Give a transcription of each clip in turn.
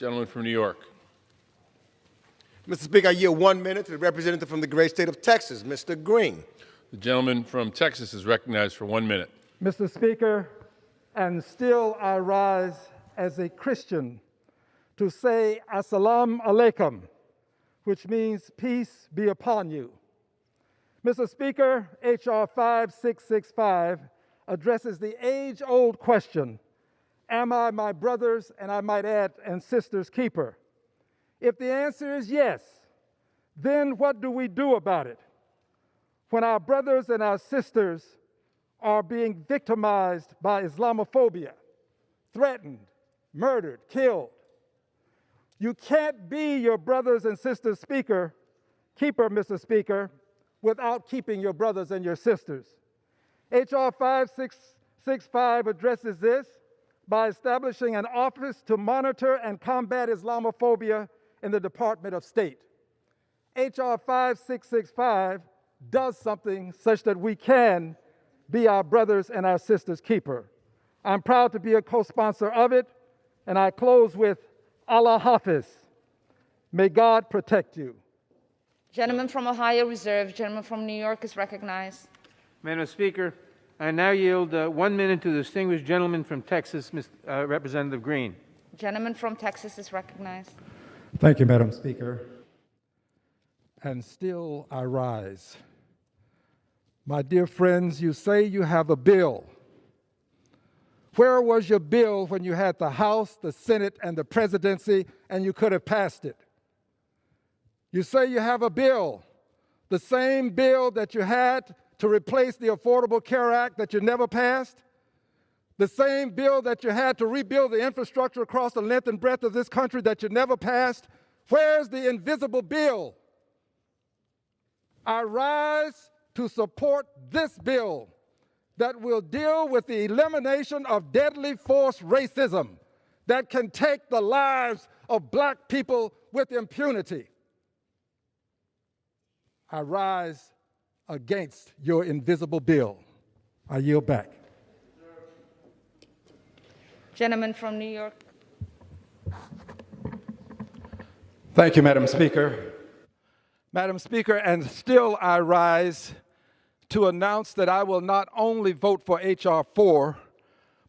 Gentleman from New York. Mr. Speaker, I yield 1 minute to the representative from the great state of Texas, Mr. Greene. The gentleman from Texas is recognized for 1 minute. Mr. Speaker, and still I rise as a Christian to say Assalamu alaikum, which means peace be upon you. Mr. Speaker, H.R. 5665 addresses the age-old question, am I my brother's, and I might add, and sister's keeper? If the answer is yes, then what do we do about it? When our brothers and our sisters are being victimized by Islamophobia, threatened, murdered, killed. You can't be your brothers and sisters' keeper, Mr. Speaker, without keeping your brothers and your sisters. H.R. 5665 addresses this by establishing an office to monitor and combat Islamophobia in the Department of State. H.R. 5665 does something such that we can be our brothers and our sisters' keeper. I'm proud to be a co-sponsor of it, and I close with Allah Hafiz. May God protect you. Gentleman from Ohio reserved. Gentleman from New York is recognized. Madam Speaker, I now yield 1 minute to the distinguished gentleman from Texas, Representative Greene. Gentleman from Texas is recognized. Thank you, Madam Speaker. And still I rise. My dear friends, you say you have a bill. Where was your bill when you had the House, the Senate, and the presidency, and you could have passed it? You say you have a bill, the same bill that you had to replace the Affordable Care Act that you never passed, the same bill that you had to rebuild the infrastructure across the length and breadth of this country that you never passed. Where's the invisible bill? I rise to support this bill that will deal with the elimination of deadly force racism that can take the lives of black people with impunity. I rise against your invisible bill. I yield back. Gentleman from New York. Thank you, Madam Speaker. Madam Speaker, and still I rise to announce that I will not only vote for H.R. 4,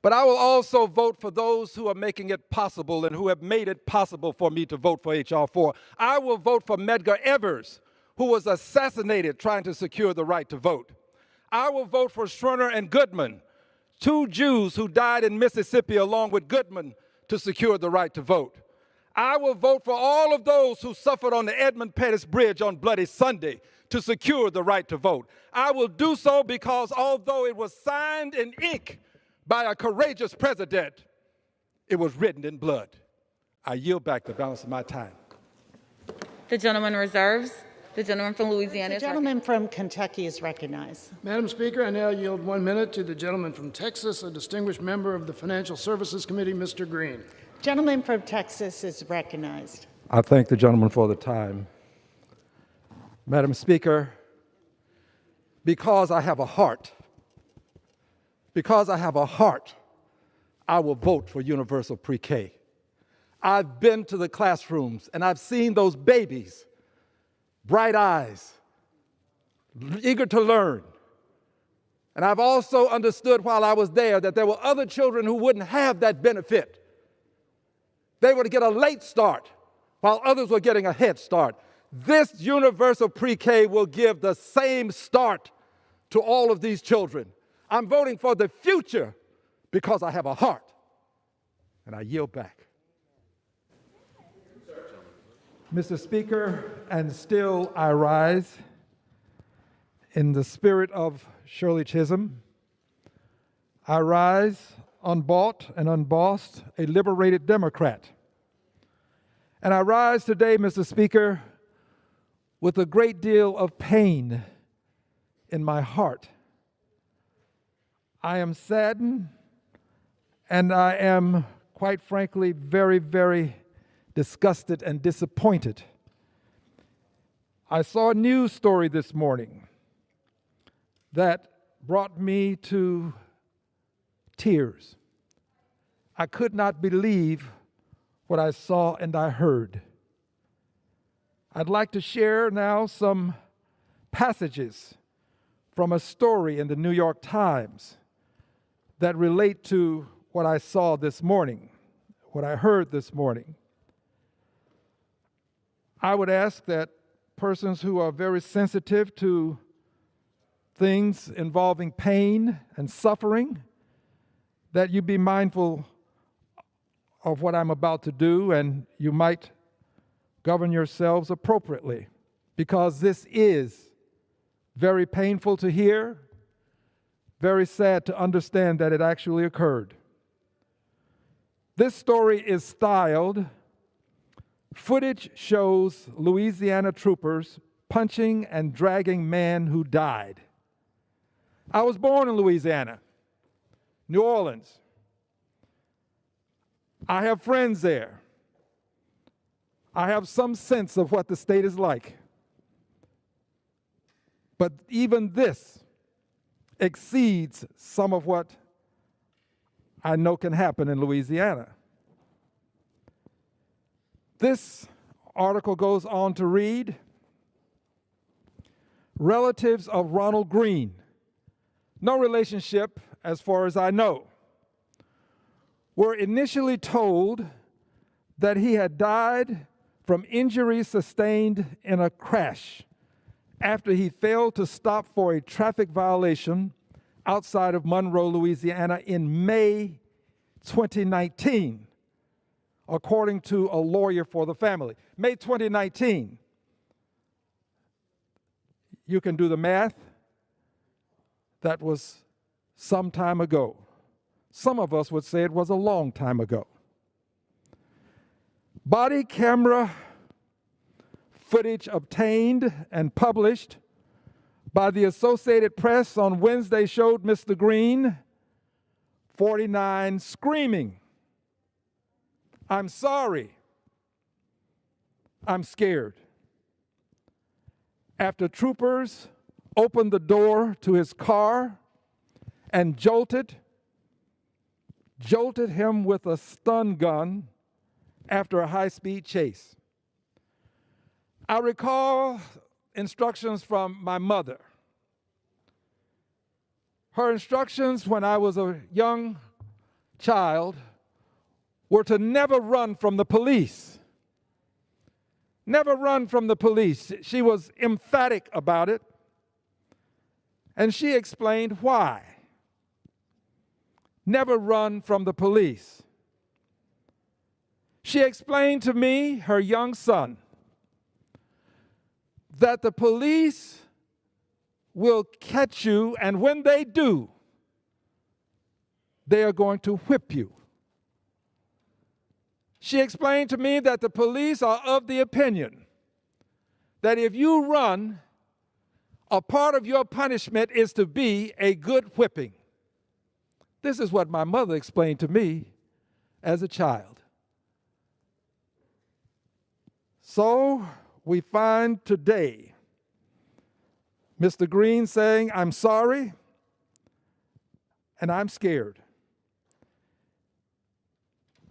but I will also vote for those who are making it possible and who have made it possible for me to vote for H.R. 4. I will vote for Medgar Evers, who was assassinated trying to secure the right to vote. I will vote for Schroeder and Goodman, two Jews who died in Mississippi along with Goodman to secure the right to vote. I will vote for all of those who suffered on the Edmund Pettus Bridge on Bloody Sunday to secure the right to vote. I will do so because although it was signed in ink by a courageous president, it was written in blood. I yield back the balance of my time. The gentleman reserves. The gentleman from Louisiana is recognized. The gentleman from Kentucky is recognized. Madam Speaker, I now yield 1 minute to the gentleman from Texas, a distinguished member of the Financial Services Committee, Mr. Greene. Gentleman from Texas is recognized. I thank the gentleman for the time. Madam Speaker, because I have a heart, I will vote for universal pre-K. I've been to the classrooms and I've seen those babies, bright eyes, eager to learn. And I've also understood while I was there that there were other children who wouldn't have that benefit. They would get a late start while others were getting a head start. This universal pre-K will give the same start to all of these children. I'm voting for the future because I have a heart. And I yield back. Mr. Speaker, and still I rise in the spirit of Shirley Chisholm. I rise unbought and unbossed, a liberated Democrat. And I rise today, Mr. Speaker, with a great deal of pain in my heart. I am saddened, and I am, quite frankly, very, very disgusted and disappointed. I saw a news story this morning that brought me to tears. I could not believe what I saw and I heard. I'd like to share now some passages from a story in the New York Times that relate to what I saw this morning, what I heard this morning. I would ask that persons who are very sensitive to things involving pain and suffering, that you be mindful of what I'm about to do, and you might govern yourselves appropriately, because this is very painful to hear, very sad to understand that it actually occurred. This story is styled, "Footage shows Louisiana troopers punching and dragging man who died." I was born in Louisiana, New Orleans. I have friends there. I have some sense of what the state is like. But even this exceeds some of what I know can happen in Louisiana. This article goes on to read, relatives of Ronald Greene, no relationship as far as I know, were initially told that he had died from injuries sustained in a crash after he failed to stop for a traffic violation outside of Monroe, Louisiana in May 2019, according to a lawyer for the family. May 2019. You can do the math. That was some time ago. Some of us would say it was a long time ago. Body camera footage obtained and published by the Associated Press on Wednesday showed Mr. Greene, 49, screaming, "I'm sorry. I'm scared," after troopers opened the door to his car and jolted him with a stun gun after a high-speed chase. I recall instructions from my mother. Her instructions when I was a young child were to never run from the police. Never run from the police. She was emphatic about it. And she explained why. Never run from the police. She explained to me, her young son, that the police will catch you, and when they do, they are going to whip you. She explained to me that the police are of the opinion that if you run, a part of your punishment is to be a good whipping. This is what my mother explained to me as a child. So we find today Mr. Greene saying, "I'm sorry and I'm scared."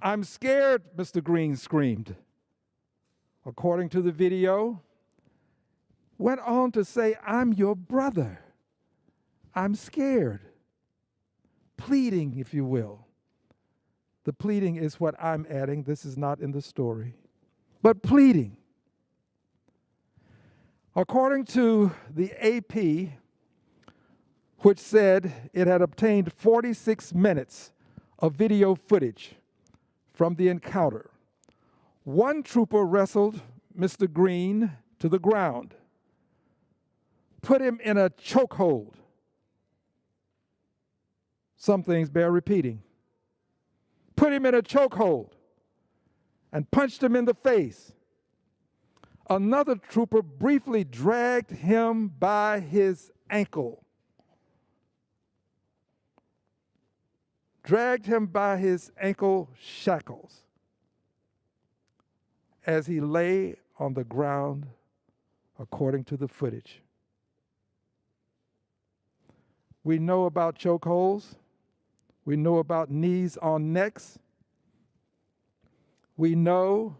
"I'm scared," Mr. Greene screamed. According to the video, went on to say, "I'm your brother. I'm scared." Pleading, if you will. The pleading is what I'm adding. This is not in the story. But pleading. According to the AP, which said it had obtained 46 minutes of video footage from the encounter, one trooper wrestled Mr. Greene to the ground, put him in a chokehold. Some things bear repeating. Put him in a chokehold and punched him in the face. Another trooper briefly dragged him by his ankle. Dragged him by his ankle shackles as he lay on the ground, according to the footage. We know about chokeholds. We know about knees on necks. we know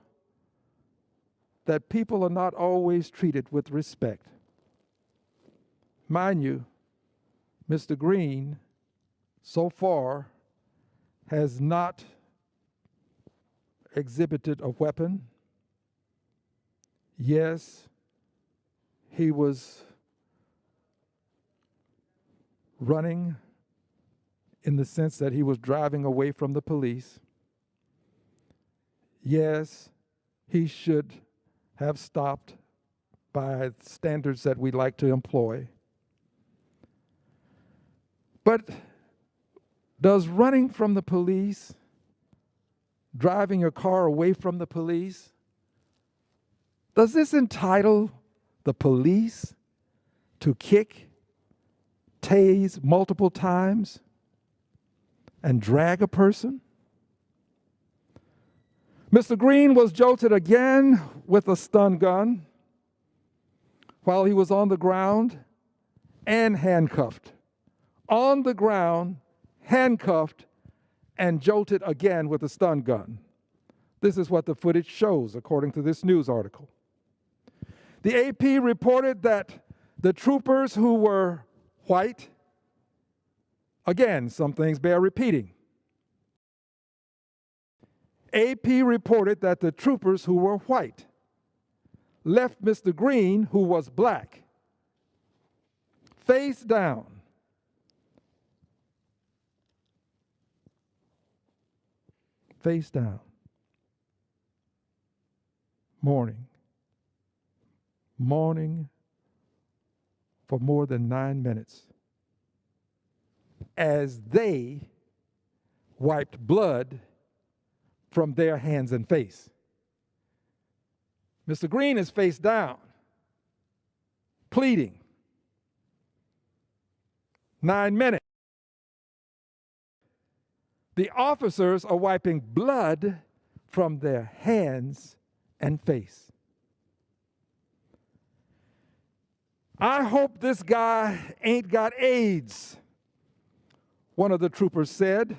that people are not always treated with respect. Mind you, Mr. Greene, so far, has not exhibited a weapon. Yes, he was running in the sense that he was driving away from the police. Yes, he should have stopped by standards that we like to employ. But does running from the police, driving your car away from the police, does this entitle the police to kick, tase multiple times, and drag a person? Mr. Greene was jolted again with a stun gun while he was on the ground and handcuffed. On the ground, handcuffed, and jolted again with a stun gun. This is what the footage shows, according to this news article. The AP reported that the troopers who were white, again, some things bear repeating. AP reported that the troopers who were white left Mr. Greene, who was black, face down. Face down. Mourning for more than 9 minutes as they wiped blood from their hands and face. Mr. Greene is face down, pleading. 9 minutes. The officers are wiping blood from their hands and face. I hope this guy ain't got AIDS, one of the troopers said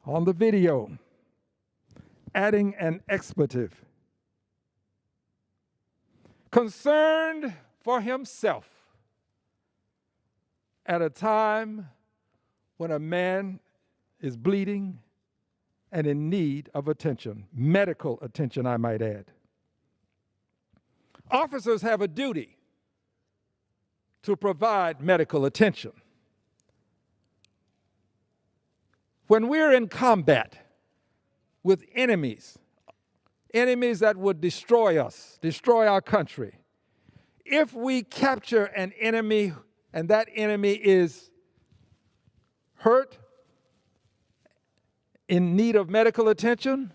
on the video, adding an expletive. Concerned for himself at a time when a man is bleeding and in need of attention, medical attention, I might add. Officers have a duty to provide medical attention. When we're in combat with enemies that would destroy us, destroy our country, if we capture an enemy and that enemy is hurt, in need of medical attention,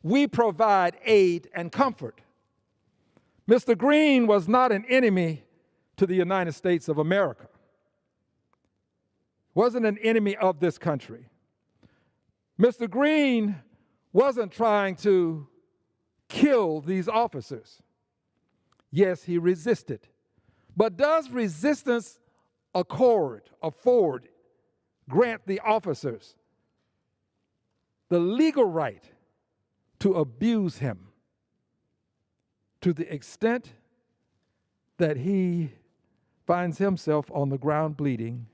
we provide aid and comfort. Mr. Greene was not an enemy to the United States of America. Wasn't an enemy of this country. Mr. Greene wasn't trying to kill these officers. Yes, he resisted. But does resistance afford, grant the officers the legal right to abuse him to the extent that he finds himself on the ground bleeding?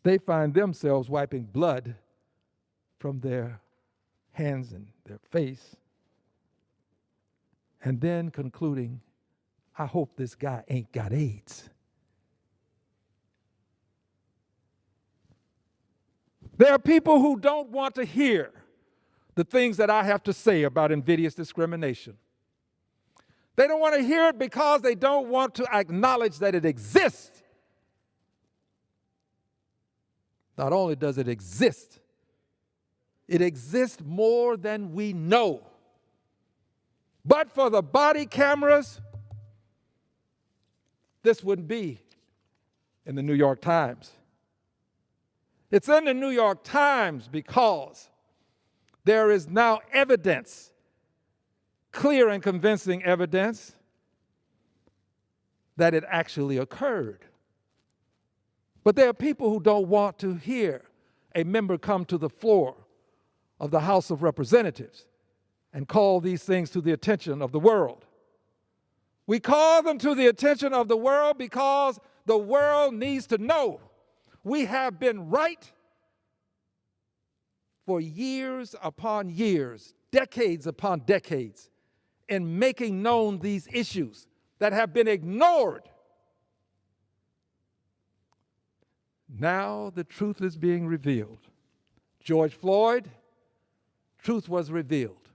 They find themselves wiping blood from their hands and their face, and then concluding, I hope this guy ain't got AIDS. There are people who don't want to hear the things that I have to say about invidious discrimination. They don't want to hear it because they don't want to acknowledge that it exists. Not only does it exists more than we know. But for the body cameras, this wouldn't be in the New York Times. It's in the New York Times because there is now evidence, clear and convincing evidence, that it actually occurred. But there are people who don't want to hear a member come to the floor of the House of Representatives and call these things to the attention of the world. We call them to the attention of the world because the world needs to know we have been right for years upon years, decades upon decades, in making known these issues that have been ignored. Now the truth is being revealed. George Floyd, truth was revealed.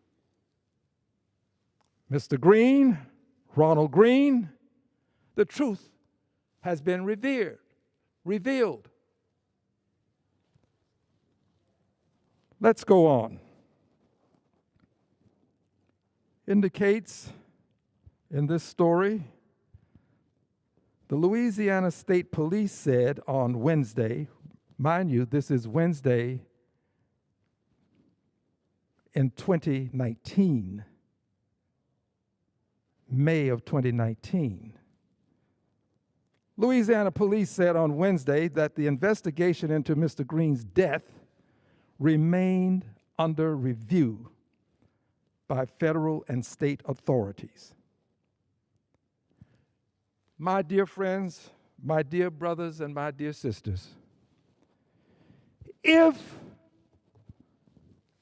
Mr. Greene, Ronald Greene, the truth has been revealed. Let's go on. Indicates in this story, the Louisiana State Police said on Wednesday, mind you, this is Wednesday in 2019, May of 2019. Louisiana police said on Wednesday that the investigation into Mr. Greene's death remained under review by federal and state authorities. My dear friends, my dear brothers, and my dear sisters, if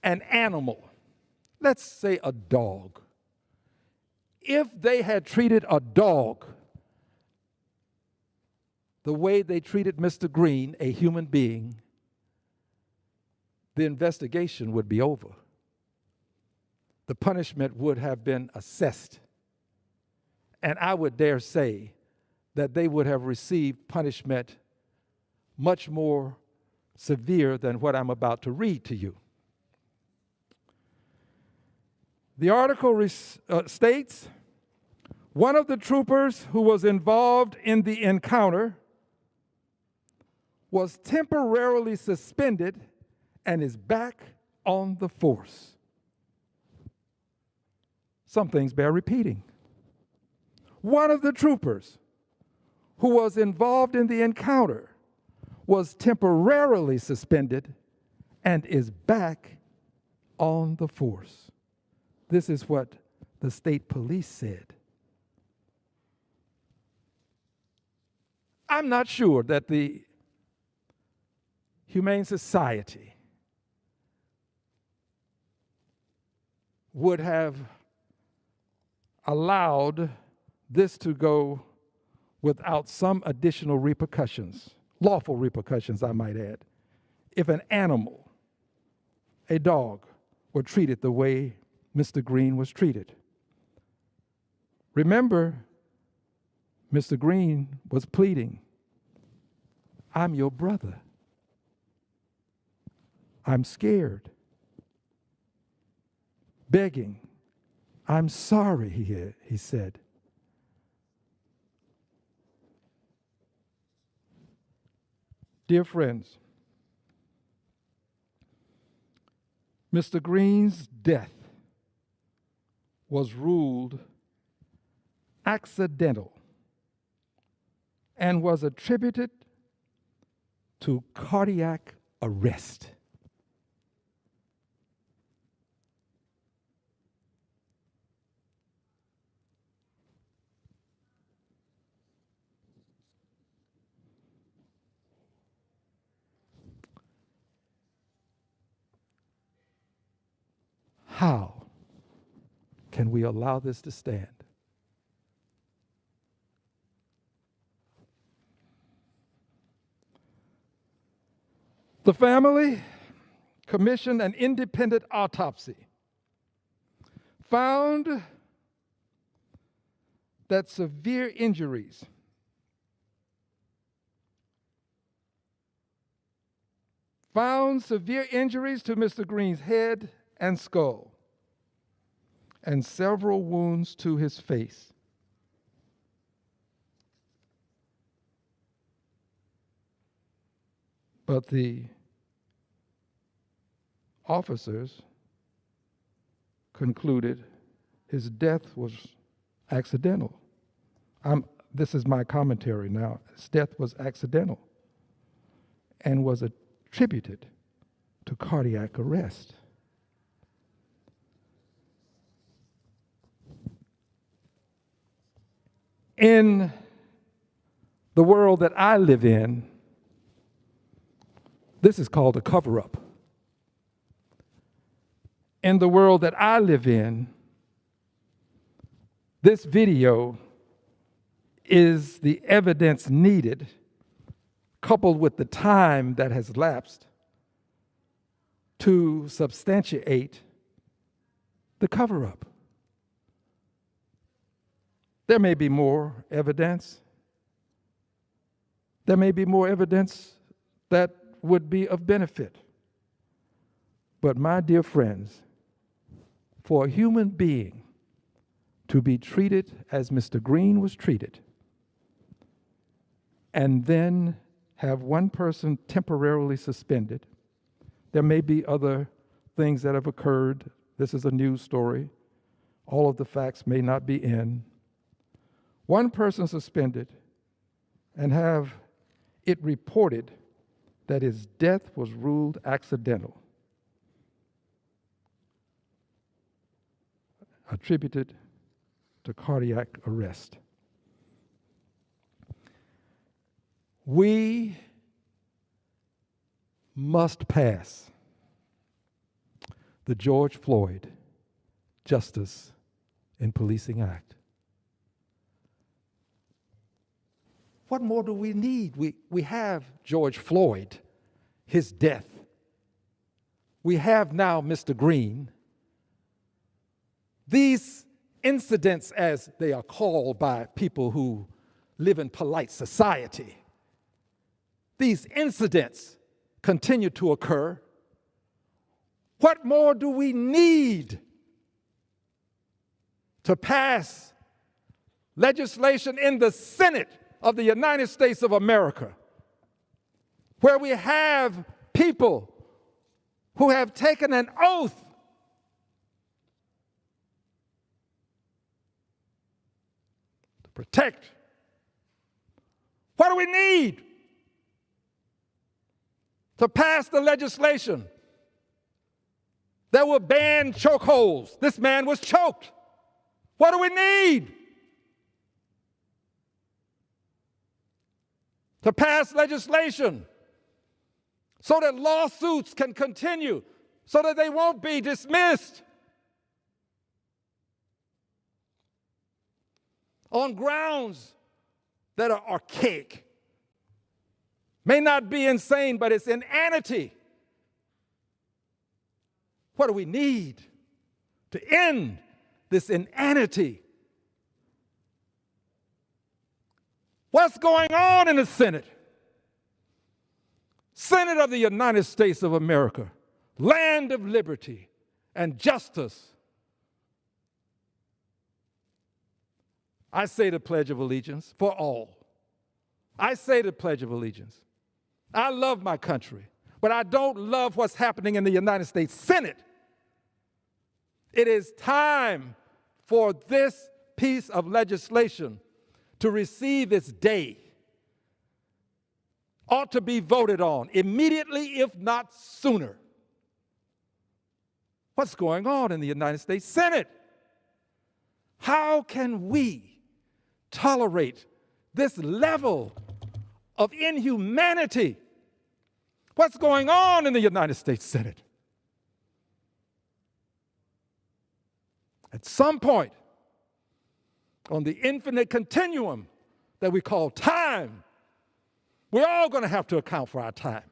an animal, let's say a dog, if they had treated a dog the way they treated Mr. Greene, a human being, the investigation would be over. The punishment would have been assessed. And I would dare say that they would have received punishment much more severe than what I'm about to read to you. The article states, one of the troopers who was involved in the encounter was temporarily suspended and is back on the force. Some things bear repeating. One of the troopers who was involved in the encounter was temporarily suspended and is back on the force. This is what the state police said. I'm not sure that the Humane Society would have allowed this to go without some additional repercussions, lawful repercussions, I might add, if an animal, a dog, were treated the way Mr. Greene was treated. Remember, Mr. Greene was pleading, I'm your brother. I'm scared. Begging, I'm sorry, he said. Dear friends, Mr. Greene's death was ruled accidental and was attributed to cardiac arrest. How can we allow this to stand? The family commissioned an independent autopsy, found that severe injuries to Mr. Greene's head and skull, and several wounds to his face. But the officers concluded his death was accidental. This is my commentary now. His death was accidental and was attributed to cardiac arrest. In the world that I live in, this is called a cover-up. In the world that I live in, this video is the evidence needed, coupled with the time that has lapsed, to substantiate the cover-up. There may be more evidence. There may be more evidence that would be of benefit. But my dear friends, for a human being to be treated as Mr. Greene was treated, and then have one person temporarily suspended, there may be other things that have occurred. This is a news story. All of the facts may not be in. One person suspended and have it reported that his death was ruled accidental, attributed to cardiac arrest. We must pass the George Floyd Justice in Policing Act. What more do we need? We have George Floyd, his death. We have now Mr. Greene. These incidents, as they are called by people who live in polite society, these incidents continue to occur. What more do we need to pass legislation in the Senate of the United States of America, where we have people who have taken an oath to protect? What do we need to pass the legislation that will ban chokeholds? This man was choked. What do we need to pass legislation so that lawsuits can continue, so that they won't be dismissed on grounds that are archaic? May not be insane, but it's inanity. What do we need to end this inanity? What's going on in the Senate? Senate of the United States of America, land of liberty and justice. I say the Pledge of Allegiance for all. I say the Pledge of Allegiance. I love my country, but I don't love what's happening in the United States Senate. It is time for this piece of legislation to receive its day. Ought to be voted on immediately, if not sooner. What's going on in the United States Senate? How can we tolerate this level of inhumanity? What's going on in the United States Senate? At some point on the infinite continuum that we call time, we're all going to have to account for our time.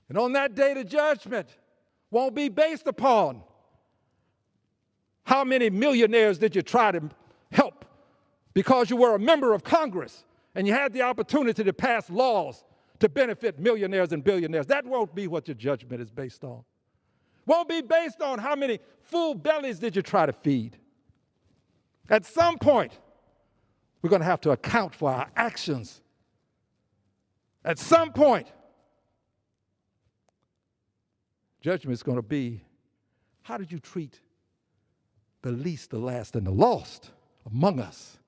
And on that day, the judgment won't be based upon how many millionaires did you try to help because you were a member of Congress and you had the opportunity to pass laws to benefit millionaires and billionaires. That won't be what your judgment is based on. Won't be based on how many full bellies did you try to feed. At some point, we're going to have to account for our actions. At some point, judgment is going to be, how did you treat the least, the last, and the lost among us?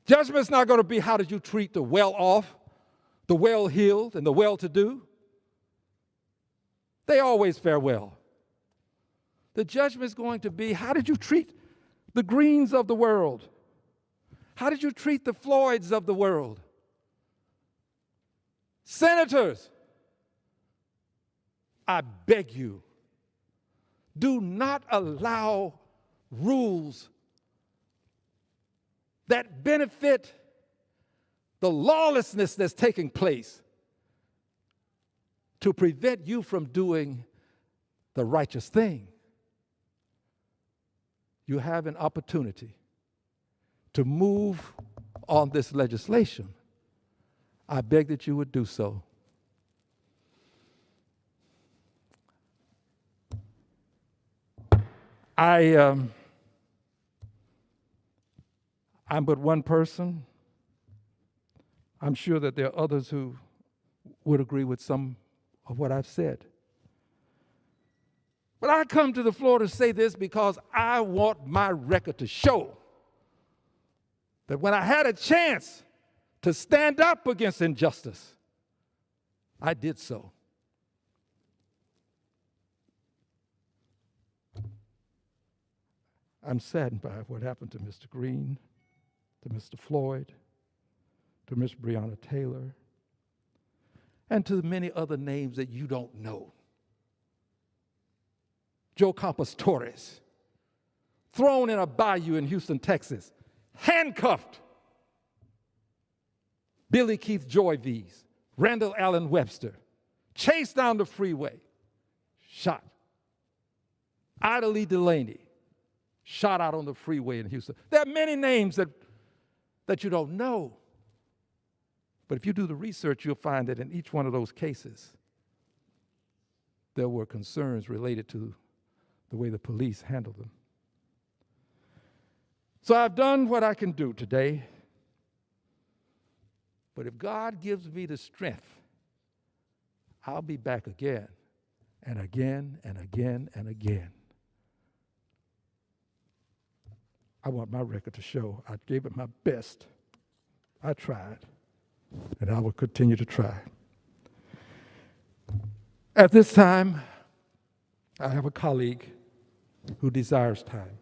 Judgment's not going to be, how did you treat the well-off, the well-heeled, and the well-to-do? They always fare well. The judgment is going to be, how did you treat the Greenes of the world? How did you treat the Floyds of the world? Senators, I beg you, do not allow rules that benefit the lawlessness that's taking place to prevent you from doing the righteous thing. You have an opportunity to move on this legislation. I beg that you would do so. I'm but one person. I'm sure that there are others who would agree with some of what I've said. But I come to the floor to say this because I want my record to show that when I had a chance to stand up against injustice, I did so. I'm saddened by what happened to Mr. Greene, to Mr. Floyd, to Miss Breonna Taylor, and to the many other names that you don't know. Joe Campos Torres, thrown in a bayou in Houston, Texas, handcuffed. Billy Keith Joyvies, Randall Allen Webster, chased down the freeway, shot. Ida Lee Delaney, shot out on the freeway in Houston. There are many names that you don't know. But if you do the research, you'll find that in each one of those cases, there were concerns related to the way the police handled them. So I've done what I can do today. But if God gives me the strength, I'll be back again and again and again and again. I want my record to show I gave it my best. I tried, and I will continue to try. At this time, I have a colleague who desires time.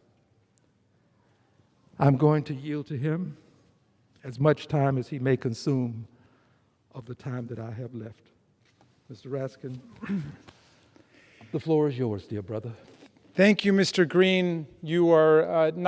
I'm going to yield to him as much time as he may consume of the time that I have left. Mr. Raskin, the floor is yours, dear brother. Thank you, Mr. Greene. You are not